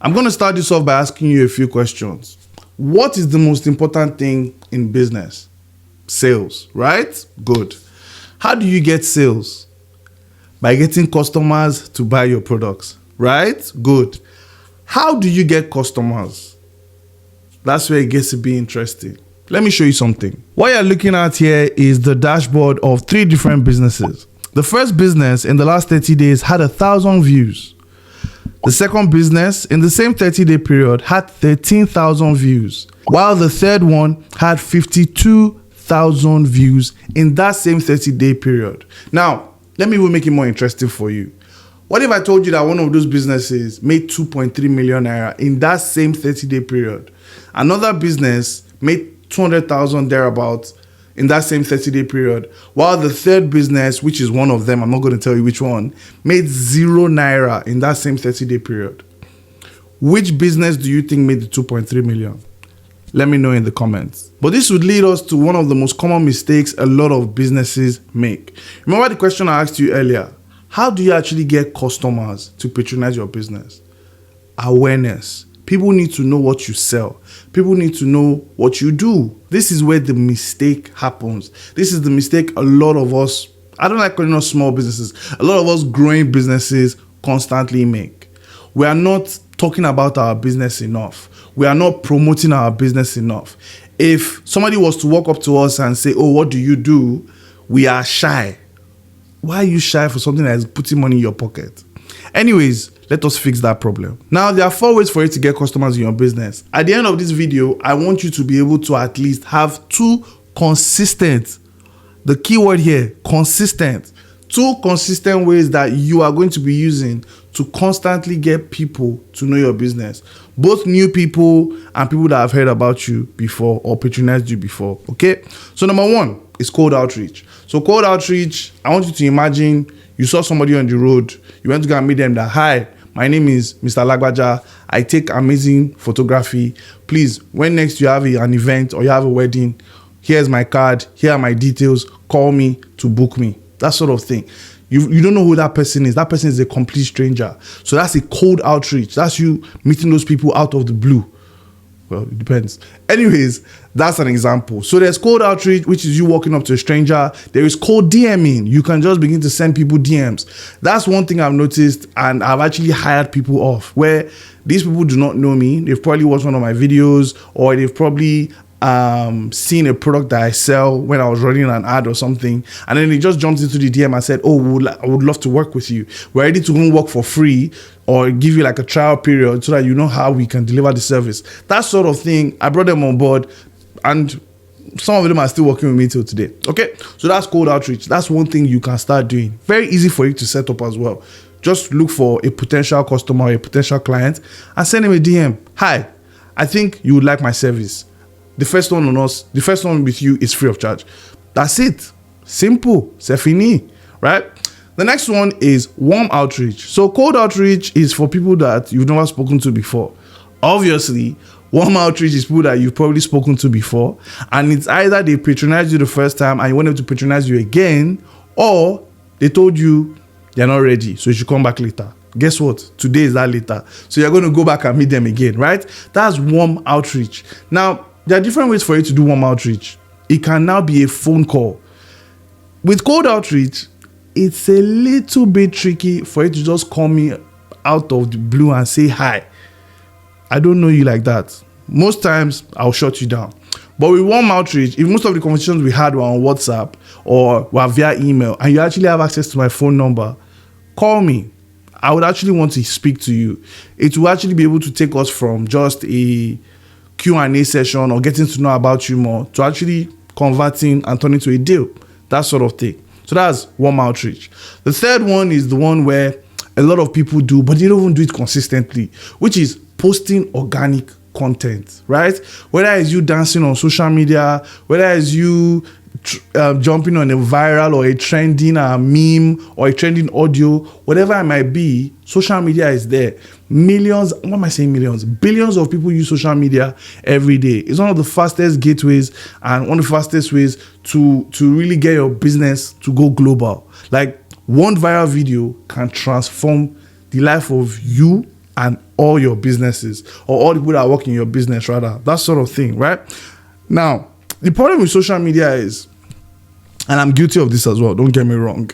I'm going to start this off by asking you a few questions. What is the most important thing in business? Sales, right? Good. How do you get sales? By getting customers to buy your products, right? Good. How do you get customers? That's where it gets to be interesting. Let me show you something. What you're looking at here is the dashboard of 3 different businesses. The first business in the last 30 days had 1,000 views. The second business in the same 30-day period had 13,000 views, while the third one had 52,000 views in that same 30-day period. Now, let me even make it more interesting for you. What if I told you that one of those businesses made 2.3 million naira in that same 30-day period? Another business made 200,000 thereabouts in that same 30-day period, while the third business, which is one of them, I'm not going to tell you which one, made 0 naira in that same 30-day period. Which business do you think made the 2.3 million? Let me know in the comments. But this would lead us to one of the most common mistakes a lot of businesses make. Remember the question I asked you earlier? How do you actually get customers to patronize your business? Awareness. People need to know what you sell. People need to know what you do. This is where the mistake happens. This is the mistake a lot of us, I don't like calling us small businesses, a lot of us growing businesses constantly make. We are not talking about our business enough. We are not promoting our business enough. If somebody was to walk up to us and say, oh, what do you do? We are shy. Why are you shy for something that is putting money in your pocket? Anyways, let us fix that problem. Now, there are 4 ways for you to get customers in your business. At the end of this video, I want you to be able to at least have 2 consistent, the keyword here, consistent, 2 consistent ways that you are going to be using to constantly get people to know your business. Both new people and people that have heard about you before or patronized you before, okay? So number 1 is cold outreach. So cold outreach, I want you to imagine you saw somebody on the road, you went to go and meet them that, hi, my name is Mr. Lagbaja. I take amazing photography. Please, when next you have an event or you have a wedding, here's my card, here are my details, call me to book me. That sort of thing. You don't know who that person is. That person is a complete stranger. So that's a cold outreach. That's you meeting those people out of the blue. Well, it depends. Anyways, that's an example. So there's cold outreach, which is you walking up to a stranger. There is cold DMing. You can just begin to send people DMs. That's one thing I've noticed, and I've actually hired people off where these people do not know me. They've probably watched one of my videos, or they've probably seen a product that I sell when I was running an ad or something, and then they just jumped into the DM and said, oh, I would love to work with you. We're ready to go work for free or give you like a trial period so that you know how we can deliver the service. That sort of thing. I brought them on board, and some of them are still working with me till today. Okay, so that's cold outreach. That's one thing you can start doing. Very easy for you to set up as well. Just look for a potential customer, a potential client, and send them a DM. Hi, I think you would like my service. The first one with you is free of charge. That's it. Simple. C'est fini. Right? The next one is warm outreach. So cold outreach is for people that you've never spoken to before. Obviously, warm outreach is people that you've probably spoken to before. And it's either they patronized you the first time and you want them to patronize you again, or they told you they're not ready, so you should come back later. Guess what? Today is that later. So you're going to go back and meet them again, right? That's warm outreach. Now, there are different ways for you to do warm outreach. It can now be a phone call. With cold outreach, it's a little bit tricky for you to just call me out of the blue and say, hi, I don't know you like that. Most times, I'll shut you down. But with warm outreach, if most of the conversations we had were on WhatsApp or were via email, and you actually have access to my phone number, call me. I would actually want to speak to you. It will actually be able to take us from just a Q&A session or getting to know about you more to actually converting and turning to a deal, that sort of thing. So that's warm outreach. The third one is the one where a lot of people do, but they don't even do it consistently, which is posting organic content, right? Whether it's you dancing on social media, whether it's you jumping on a viral or a trending meme or a trending audio, whatever it might be, social media is there. Millions, what am I saying millions? Billions of people use social media every day. It's one of the fastest gateways and one of the fastest ways to really get your business to go global. Like one viral video can transform the life of you and all your businesses, or all the people that work in your business rather, that sort of thing, right? Now, the problem with social media is, and I'm guilty of this as well, don't get me wrong,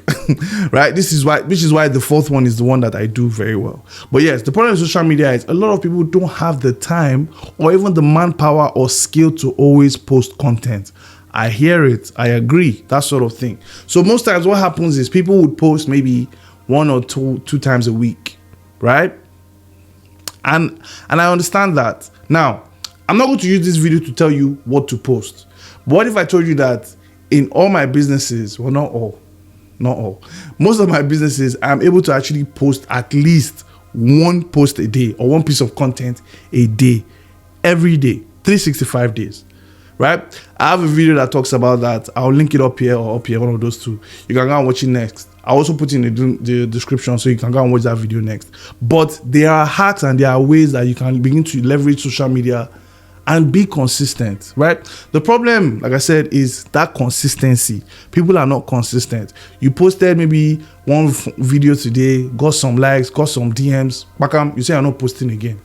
right? Which is why the fourth one is the one that I do very well. But yes, the problem with social media is a lot of people don't have the time or even the manpower or skill to always post content. I hear it, I agree, that sort of thing. So most times what happens is people would post maybe one or two times a week, right? And I understand that. Now, I'm not going to use this video to tell you what to post. But what if I told you that in all my businesses, well, not all, most of my businesses, I'm able to actually post at least one post a day or one piece of content a day, every day, 365 days, right? I have a video that talks about that. I'll link it up here or up here, one of those two. You can go and watch it next. I'll also put in the description so you can go and watch that video next. But there are hacks and there are ways that you can begin to leverage social media and be consistent, right? The problem, like I said, is that consistency. People are not consistent. You posted maybe one video today, got some likes, got some DMs, bakam, you say you're not posting again.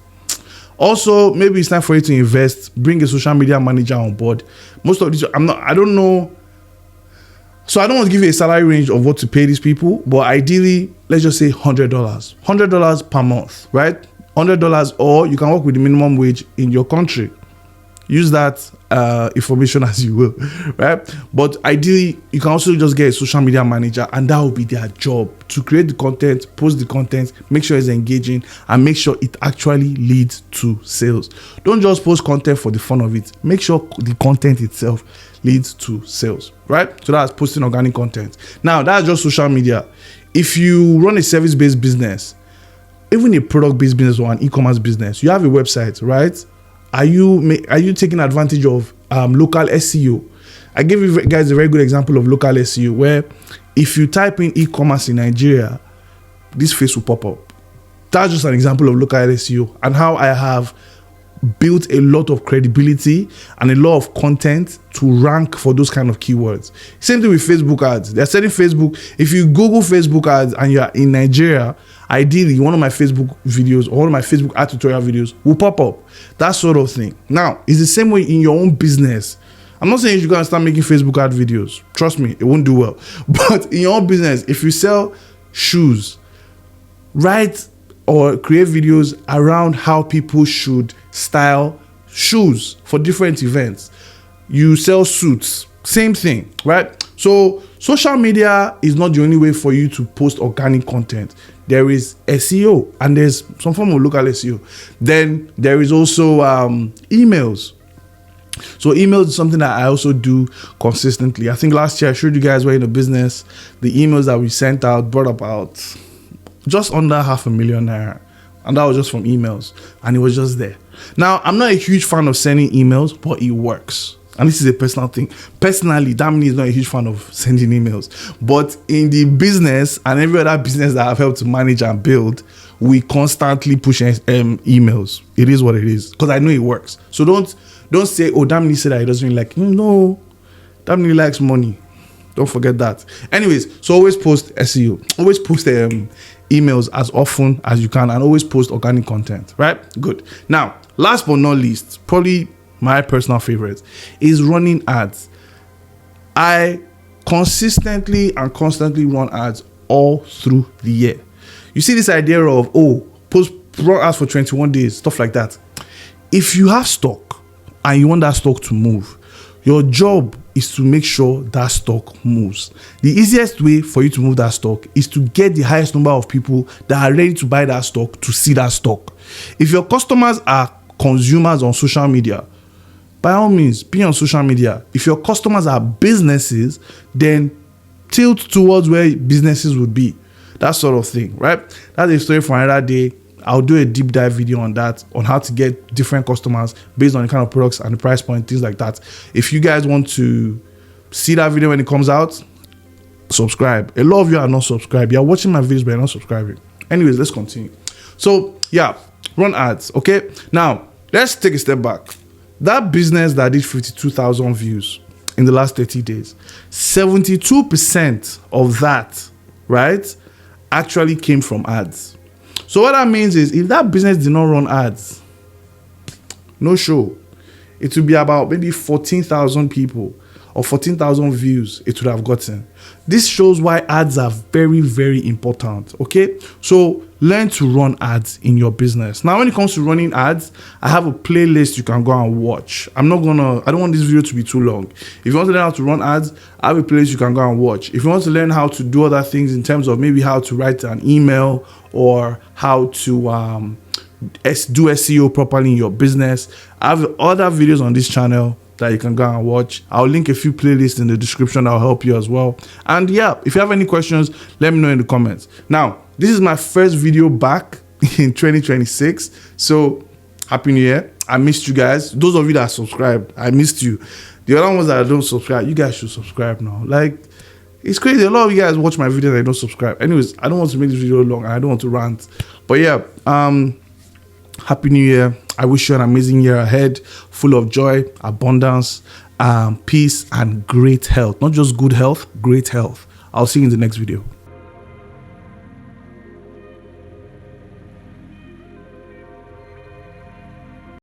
Also, maybe it's time for you to invest, bring a social media manager on board. Most of these, I don't know. So I don't want to give you a salary range of what to pay these people, but ideally, let's just say $100. $100 per month, right? $100, or you can work with the minimum wage in your country. Use that information as you will, right? But ideally, you can also just get a social media manager, and that will be their job to create the content, post the content, make sure it's engaging, and make sure it actually leads to sales. Don't just post content for the fun of it. Make sure the content itself leads to sales, right? So that's posting organic content. Now, that's just social media. If you run a service-based business, even a product-based business or an e-commerce business, you have a website, right? Are you taking advantage of local SEO? I gave you guys a very good example of local SEO, where if you type in e-commerce in Nigeria, this face will pop up. That's just an example of local SEO and how I have built a lot of credibility and a lot of content to rank for those kind of keywords. Same thing with Facebook ads. They're selling Facebook. If you Google Facebook ads and you're in Nigeria, ideally one of my Facebook videos or one of my Facebook ad tutorial videos will pop up. That sort of thing. Now, it's the same way in your own business. I'm not saying you're going to start making Facebook ad videos. Trust me, it won't do well. But in your own business, if you sell shoes, write or create videos around how people should style shoes for different events. You sell suits, same thing, right? So social media is not the only way for you to post organic content. There is SEO and there's some form of local SEO. Then there is also emails. So emails is something that I also do consistently. I think last year I showed you guys were in a business. The emails that we sent out brought about just under $500,000 naira. And that was just from emails. And it was just there. Now, I'm not a huge fan of sending emails, but it works. And this is a personal thing. Personally, Damini is not a huge fan of sending emails. But in the business and every other business that I've helped to manage and build, we constantly push emails. It is what it is. Because I know it works. So don't say, oh, Damini said that he doesn't really like. No, Damini likes money. Don't forget that. Anyways, so always post SEO. Always post emails as often as you can, and always post organic content, right? Good. Now, last but not least, probably my personal favorite is running ads. I consistently and constantly run ads all through the year. You see this idea of, run ads for 21 days, stuff like that. If you have stock and you want that stock to move, your job is to make sure that stock moves. The easiest way for you to move that stock is to get the highest number of people that are ready to buy that stock to see that stock. If your customers are consumers on social media, by all means, be on social media. If your customers are businesses, then tilt towards where businesses would be. That sort of thing, right? That's a story for another day. I'll do a deep dive video on that, on how to get different customers based on the kind of products and the price point, things like that. If you guys want to see that video when it comes out, subscribe. A lot of you are not subscribed. You're watching my videos, but you're not subscribing. Anyways, let's continue. So yeah, run ads, okay? Now, let's take a step back. That business that did 52,000 views in the last 30 days, 72% of that, right, actually came from ads. So what that means is if that business did not run ads, no show, it would be about maybe 14,000 people or 14,000 views it would have gotten. This shows why ads are very, very important. Okay, so learn to run ads in your business. Now, when it comes to running ads, I have a playlist you can go and watch. I don't want this video to be too long. If you want to learn how to run ads, I have a playlist you can go and watch. If you want to learn how to do other things in terms of maybe how to write an email or how to do SEO properly in your business, I have other videos on this channel that you can go and watch. I'll link a few playlists in the description that'll help you as well. And yeah, if you have any questions, let me know in the comments. Now, this is my first video back in 2026. So happy new year. I missed you guys. Those of you that subscribed, I missed you. The other ones that don't subscribe, you guys should subscribe now. Like, it's crazy. A lot of you guys watch my videos and don't subscribe. Anyways, I don't want to make this video long and I don't want to rant. But yeah, happy new year. I wish you an amazing year ahead, full of joy, abundance, peace, and great health. Not just good health, great health. I'll see you in the next video.